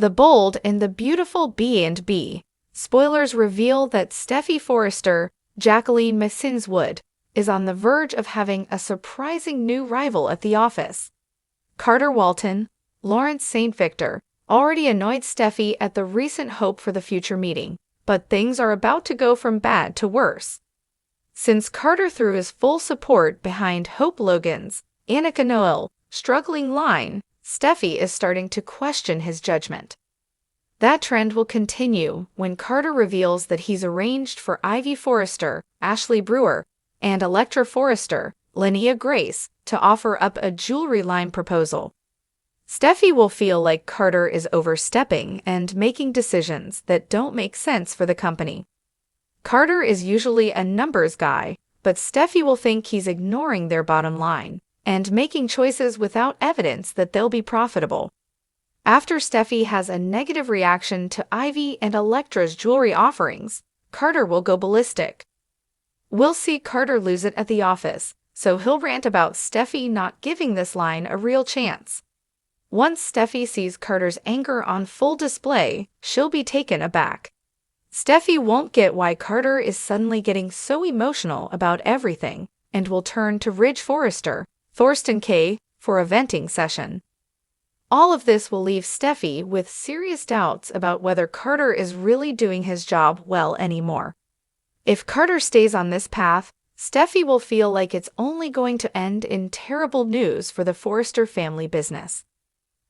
The Bold and the Beautiful B&B. Spoilers reveal that Steffy Forrester, Jacqueline McSinswood, is on the verge of having a surprising new rival at the office. Carter Walton, Lawrence St. Victor, already annoyed Steffy at the recent Hope for the Future meeting, but things are about to go from bad to worse. Since Carter threw his full support behind Hope Logan's Annika Noel struggling line, Steffy is starting to question his judgment. That trend will continue when Carter reveals that he's arranged for Ivy Forrester, Ashley Brewer, and Electra Forrester, Linnea Grace, to offer up a jewelry line proposal. Steffy will feel like Carter is overstepping and making decisions that don't make sense for the company. Carter is usually a numbers guy, but Steffy will think he's ignoring their bottom line and making choices without evidence that they'll be profitable. After Steffy has a negative reaction to Ivy and Electra's jewelry offerings, Carter will go ballistic. We'll see Carter lose it at the office, so he'll rant about Steffy not giving this line a real chance. Once Steffy sees Carter's anger on full display, she'll be taken aback. Steffy won't get why Carter is suddenly getting so emotional about everything and will turn to Ridge Forrester, Thorsten K., for a venting session. All of this will leave Steffy with serious doubts about whether Carter is really doing his job well anymore. If Carter stays on this path, Steffy will feel like it's only going to end in terrible news for the Forrester family business.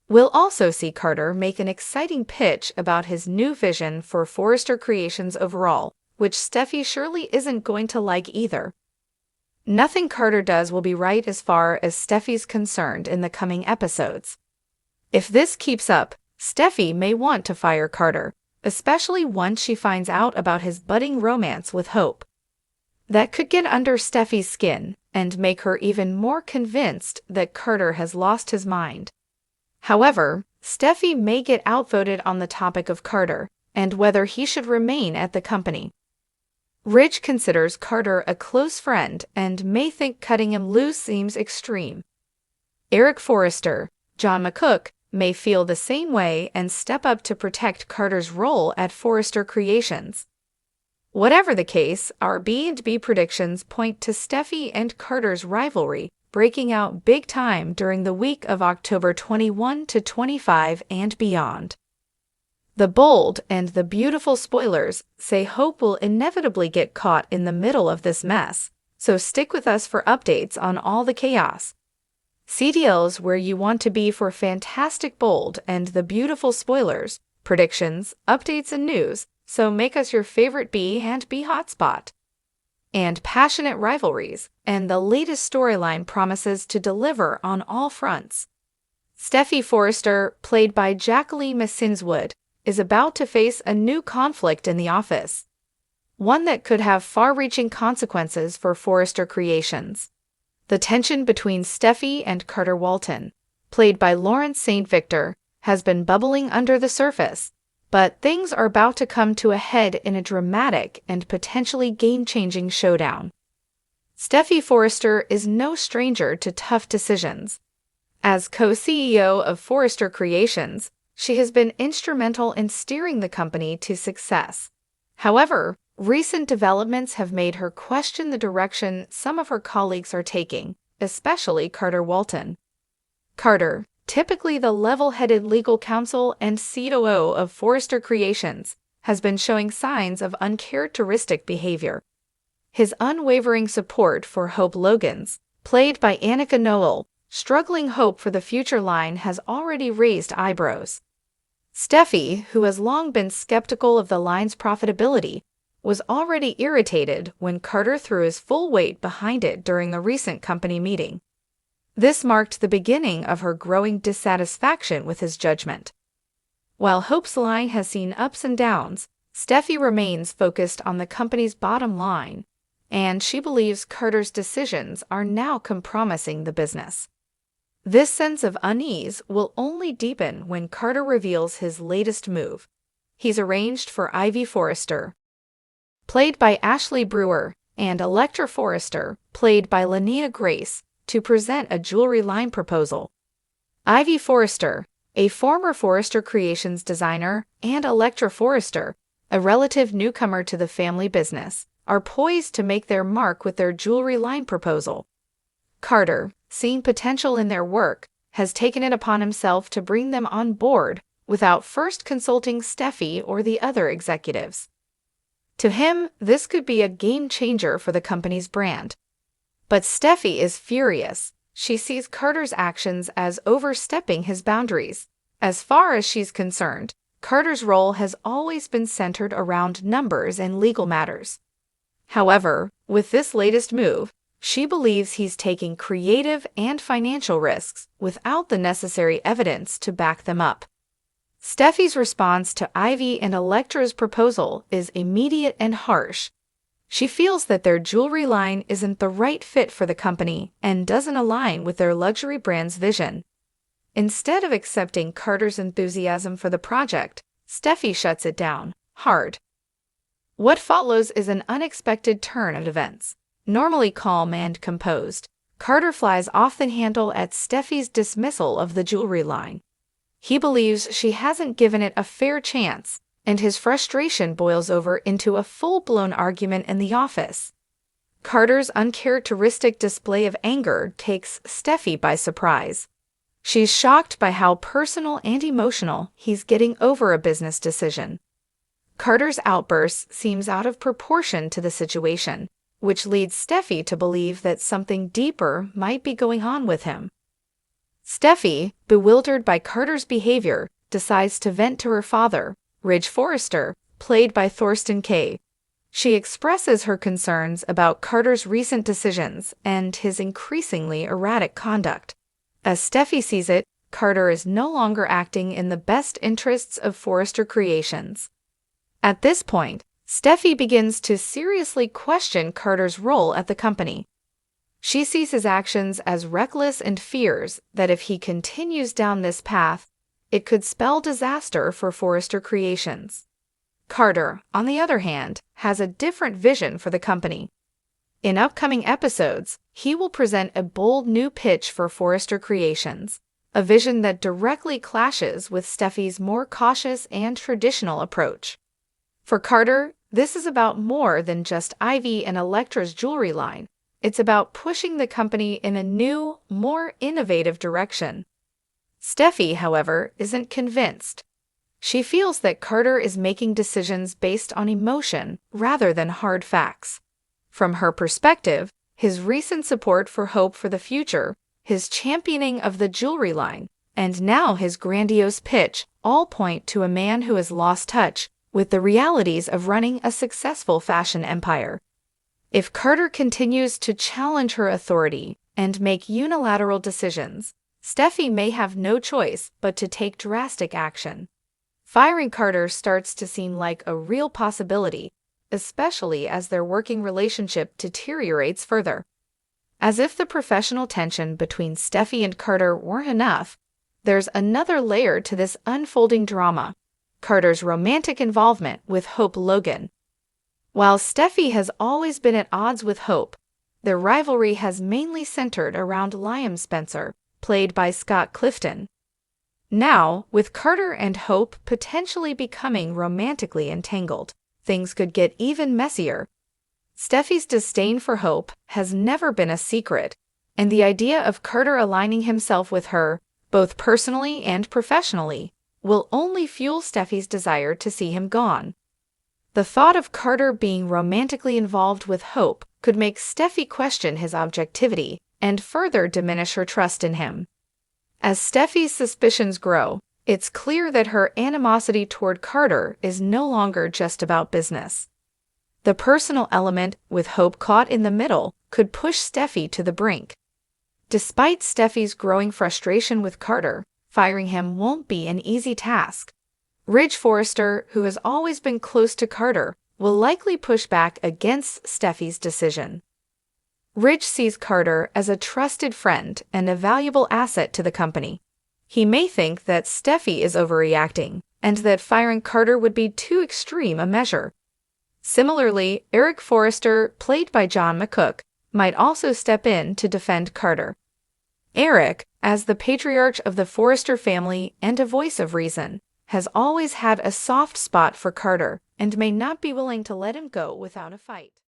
We'll also see Carter make an exciting pitch about his new vision for Forrester Creations overall, which Steffy surely isn't going to like either. Nothing Carter does will be right as far as Steffy's concerned in the coming episodes. If this keeps up, Steffy may want to fire Carter, especially once she finds out about his budding romance with Hope. That could get under Steffy's skin and make her even more convinced that Carter has lost his mind. However, Steffy may get outvoted on the topic of Carter and whether he should remain at the company. Ridge considers Carter a close friend and may think cutting him loose seems extreme. Eric Forrester, John McCook, may feel the same way and step up to protect Carter's role at Forrester Creations. Whatever the case, our B&B predictions point to Steffy and Carter's rivalry breaking out big time during the week of October 21 to 25 and beyond. The Bold and the Beautiful spoilers say Hope will inevitably get caught in the middle of this mess, so stick with us for updates on all the chaos. CDL's where you want to be for fantastic Bold and the Beautiful spoilers, predictions, updates, and news, so make us your favorite B&B hotspot. And passionate rivalries, and the latest storyline promises to deliver on all fronts. Steffy Forrester, played by Jacqueline McSinswood, is about to face a new conflict in the office, one that could have far-reaching consequences for Forrester Creations. The tension between Steffy and Carter Walton, played by Lawrence St. Victor, has been bubbling under the surface, but things are about to come to a head in a dramatic and potentially game-changing showdown. Steffy Forrester is no stranger to tough decisions. As co-CEO of Forrester Creations, she has been instrumental in steering the company to success. However, recent developments have made her question the direction some of her colleagues are taking, especially Carter Walton. Carter, typically the level-headed legal counsel and COO of Forrester Creations, has been showing signs of uncharacteristic behavior. His unwavering support for Hope Logan's, played by Annika Noel, struggling Hope for the Future line has already raised eyebrows. Steffy, who has long been skeptical of the line's profitability, was already irritated when Carter threw his full weight behind it during a recent company meeting. This marked the beginning of her growing dissatisfaction with his judgment. While Hope's line has seen ups and downs, Steffy remains focused on the company's bottom line, and she believes Carter's decisions are now compromising the business. This sense of unease will only deepen when Carter reveals his latest move. He's arranged for Ivy Forrester, played by Ashley Brewer, and Electra Forrester, played by Linnea Grace, to present a jewelry line proposal. Ivy Forrester, a former Forrester Creations designer, and Electra Forrester, a relative newcomer to the family business, are poised to make their mark with their jewelry line proposal. Carter, seeing potential in their work, has taken it upon himself to bring them on board without first consulting Steffy or the other executives. To him, this could be a game changer for the company's brand. But Steffy is furious. She sees Carter's actions as overstepping his boundaries. As far as she's concerned, Carter's role has always been centered around numbers and legal matters. However, with this latest move, she believes he's taking creative and financial risks without the necessary evidence to back them up. Steffy's response to Ivy and Electra's proposal is immediate and harsh. She feels that their jewelry line isn't the right fit for the company and doesn't align with their luxury brand's vision. Instead of accepting Carter's enthusiasm for the project, Steffy shuts it down, hard. What follows is an unexpected turn of events. Normally calm and composed, Carter flies off the handle at Steffy's dismissal of the jewelry line. He believes she hasn't given it a fair chance, and his frustration boils over into a full-blown argument in the office. Carter's uncharacteristic display of anger takes Steffy by surprise. She's shocked by how personal and emotional he's getting over a business decision. Carter's outburst seems out of proportion to the situation, which leads Steffy to believe that something deeper might be going on with him. Steffy, bewildered by Carter's behavior, decides to vent to her father, Ridge Forrester, played by Thorsten Kaye. She expresses her concerns about Carter's recent decisions and his increasingly erratic conduct. As Steffy sees it, Carter is no longer acting in the best interests of Forrester Creations. At this point, Steffy begins to seriously question Carter's role at the company. She sees his actions as reckless and fears that if he continues down this path, it could spell disaster for Forrester Creations. Carter, on the other hand, has a different vision for the company. In upcoming episodes, he will present a bold new pitch for Forrester Creations, a vision that directly clashes with Steffy's more cautious and traditional approach. For Carter, this is about more than just Ivy and Electra's jewelry line. It's about pushing the company in a new, more innovative direction. Steffy, however, isn't convinced. She feels that Carter is making decisions based on emotion rather than hard facts. From her perspective, his recent support for Hope for the future, his championing of the jewelry line, and now his grandiose pitch all point to a man who has lost touch with the realities of running a successful fashion empire. If Carter continues to challenge her authority and make unilateral decisions, Steffy may have no choice but to take drastic action. Firing Carter starts to seem like a real possibility, especially as their working relationship deteriorates further. As if the professional tension between Steffy and Carter weren't enough, there's another layer to this unfolding drama: Carter's romantic involvement with Hope Logan. While Steffy has always been at odds with Hope, their rivalry has mainly centered around Liam Spencer, played by Scott Clifton. Now, with Carter and Hope potentially becoming romantically entangled, things could get even messier. Steffy's disdain for Hope has never been a secret, and the idea of Carter aligning himself with her, both personally and professionally, will only fuel Steffy's desire to see him gone. The thought of Carter being romantically involved with Hope could make Steffy question his objectivity and further diminish her trust in him. As Steffy's suspicions grow, it's clear that her animosity toward Carter is no longer just about business. The personal element, with Hope caught in the middle, could push Steffy to the brink. Despite Steffy's growing frustration with Carter, firing him won't be an easy task. Ridge Forrester, who has always been close to Carter, will likely push back against Steffy's decision. Ridge sees Carter as a trusted friend and a valuable asset to the company. He may think that Steffy is overreacting, and that firing Carter would be too extreme a measure. Similarly, Eric Forrester, played by John McCook, might also step in to defend Carter. Eric, as the patriarch of the Forrester family and a voice of reason, has always had a soft spot for Carter and may not be willing to let him go without a fight.